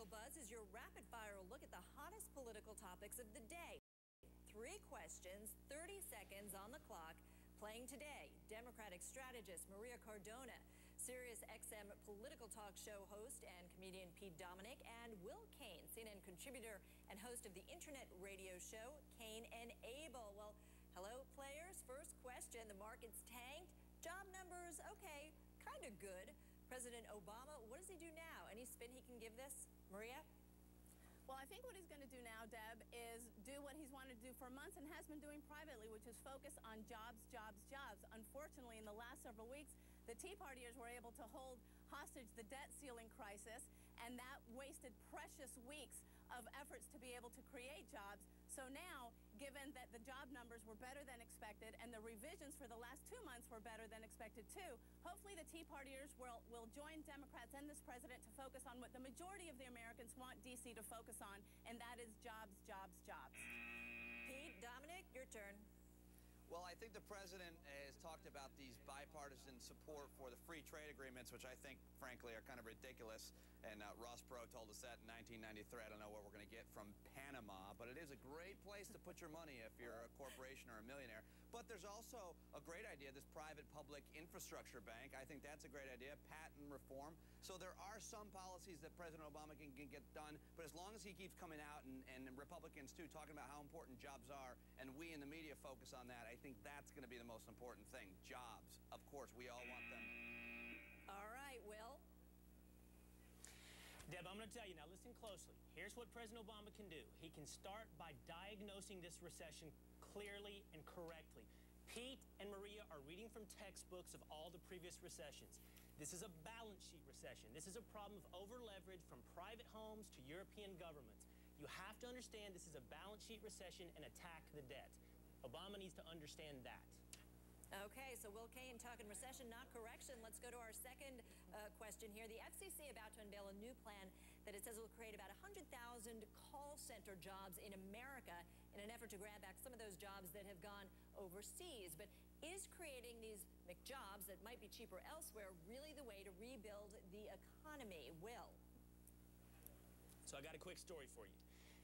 Buzz is your rapid-fire look at the hottest political topics of the day. 3 questions, 30 seconds on the clock. Playing today, Democratic strategist Maria Cardona, Sirius XM political talk show host and comedian Pete Dominic, and Will Kane, CNN contributor and host of the internet radio show Kane and Abel. Well, hello, players. First question, the market's tanked. Job numbers, okay, kind of good. President Obama, what does he do now? Any spin he can give this? Maria? Well, I think what he's going to do now, Deb, is do what he's wanted to do for months and has been doing privately, which is focus on jobs, jobs, jobs. Unfortunately, in the last several weeks, the Tea Partiers were able to hold hostage the debt ceiling crisis, and that wasted precious weeks of efforts to be able to create jobs. So now, given that the job numbers were better than expected and the revisions for the last 2 months were better than expected too, hopefully the Tea Partiers will join Democrats and this president to focus on what the majority of the Americans want D.C. to focus on, and that is jobs, jobs, jobs. Pete, Dominic, your turn. Well, I think the president has talked about these bipartisan support for the free trade agreements, which I think, frankly, are kind of ridiculous. And Ross Perot told us that in 1993. I don't know what we're going to get from Panama, but it is a great place to put your money if you're a corporation or a millionaire. But there's also a great idea, this private-public infrastructure bank. I think that's a great idea, patent reform. So there are some policies that President Obama can get done, but as long as he keeps coming out, and Republicans, too, talking about how important jobs are, and we in the media focus on that, I think that's going to be the most important thing. Jobs. Of course, we all want them. All right, Will. Deb, I'm going to tell you now, listen closely. Here's what President Obama can do. He can start by diagnosing this recession clearly and correctly. Pete and Maria are reading from textbooks of all the previous recessions. This is a balance sheet recession. This is a problem of over-leverage from private homes to European governments. You have to understand this is a balance sheet recession and attack the debt. Obama needs to understand that. Okay, so Will Kane talking recession, not correction. Let's go to our second question here. The FCC about to unveil a new plan that it says will create about 100,000 call center jobs in America in an effort to grab back some of those jobs that have gone overseas. But is creating these McJobs that might be cheaper elsewhere really the way to rebuild the economy? Will? So I got a quick story for you.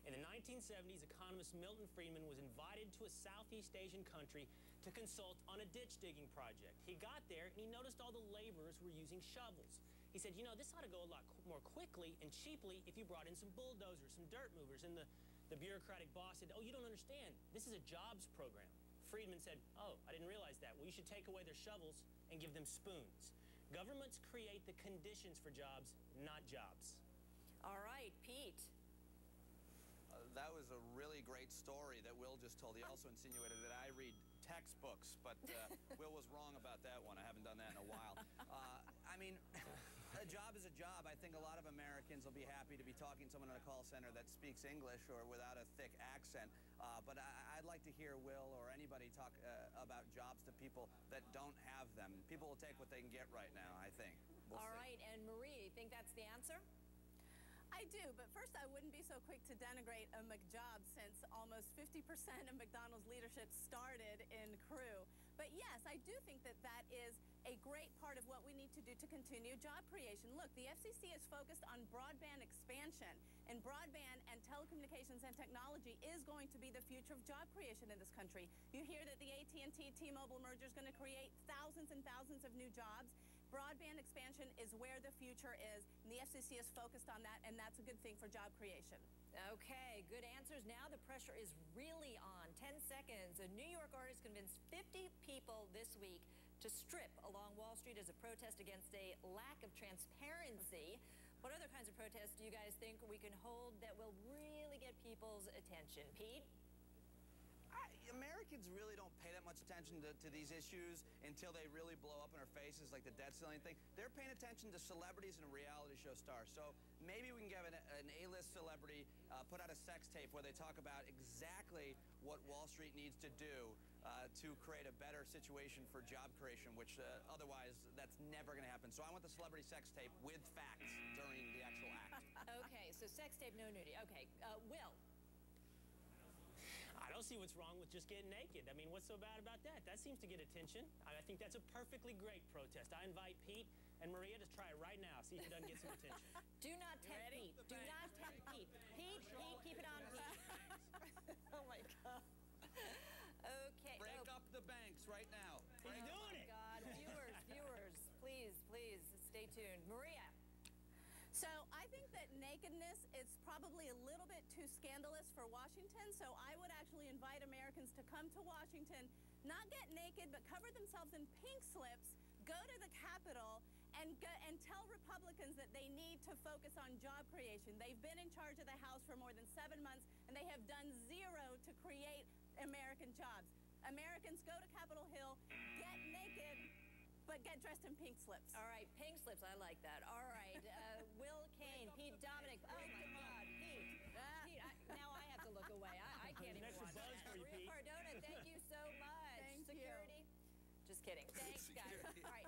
In the 1970s, economist Milton Friedman was invited to a Southeast Asian country to consult on a ditch digging project. He got there and he noticed all the laborers were using shovels. He said, you know, this ought to go a lot more quickly and cheaply if you brought in some bulldozers, some dirt movers. And the bureaucratic boss said, oh, you don't understand. This is a jobs program. Friedman said, oh, I didn't realize that. Well, you should take away their shovels and give them spoons. Governments create the conditions for jobs, not jobs. All right, Pete. That was a really great story that Will just told. He also insinuated that I read textbooks, but Will was wrong about that one. I haven't done that in a while. I mean, a job is a job. I think a lot of Americans will be happy to be talking to someone in a call center that speaks English or without a thick accent. But I'd like to hear Will or anybody talk about jobs to people that don't have them. People will take what they can get right now, I think. We'll see. All right, and Marie, you think that's the answer? I do, but first I wouldn't be so quick to denigrate a McJob since almost 50% of McDonald's leadership started in crew. But yes, I do think that that is a great part of what we need to do to continue job creation. Look, the FCC is focused on broadband expansion, and broadband and telecommunications and technology is going to be the future of job creation in this country. You hear that the AT&T T-Mobile merger is going to create thousands and thousands of new jobs. Broadband expansion is where the future is, and the FCC is focused on that, and that's a good thing for job creation. Okay, good answers. Now the pressure is really on. 10 seconds. A New York artist convinced 50 people this week to strip along Wall Street as a protest against a lack of transparency. What other kinds of protests do you guys think we can hold that will really get people's attention? Pete? Americans really don't pay that much attention to these issues until they really blow up in our faces, like the debt ceiling thing. They're paying attention to celebrities and reality show stars. So maybe we can get an A-list celebrity put out a sex tape where they talk about exactly what Wall Street needs to do to create a better situation for job creation, which otherwise that's never going to happen. So I want the celebrity sex tape with facts during the actual act. Okay, so sex tape, no nudity. Okay, Will? I don't don't see what's wrong with just getting naked. I mean, what's so bad about that? That seems to get attention. I think that's a perfectly great protest. I invite Pete and Maria to try it right now. See if it doesn't get some attention. Do not tempt Pete. Do not tempt Pete. Pete, keep it on Pete. Oh, my God. Okay. Break up the banks right now. He's doing it. God, viewers, please stay tuned. Maria. So I think that nakedness is probably a little bit too scandalous for Washington, so I would actually invite Americans to come to Washington, not get naked, but cover themselves in pink slips, go to the Capitol, and tell Republicans that they need to focus on job creation. They've been in charge of the House for more than 7 months, and they have done zero to create American jobs. Americans, go to Capitol Hill, get naked, but get dressed in pink slips. All right, pink slips, I like that. All right, Will Kane, Pete Dominic. Oh, my God, Pete. Pete, now I have to look away. I can't even Extra watch buzz that. for you, Maria Pete. Cardona, thank you so much. Thank you. Security. Just kidding. Thanks, guys. All right.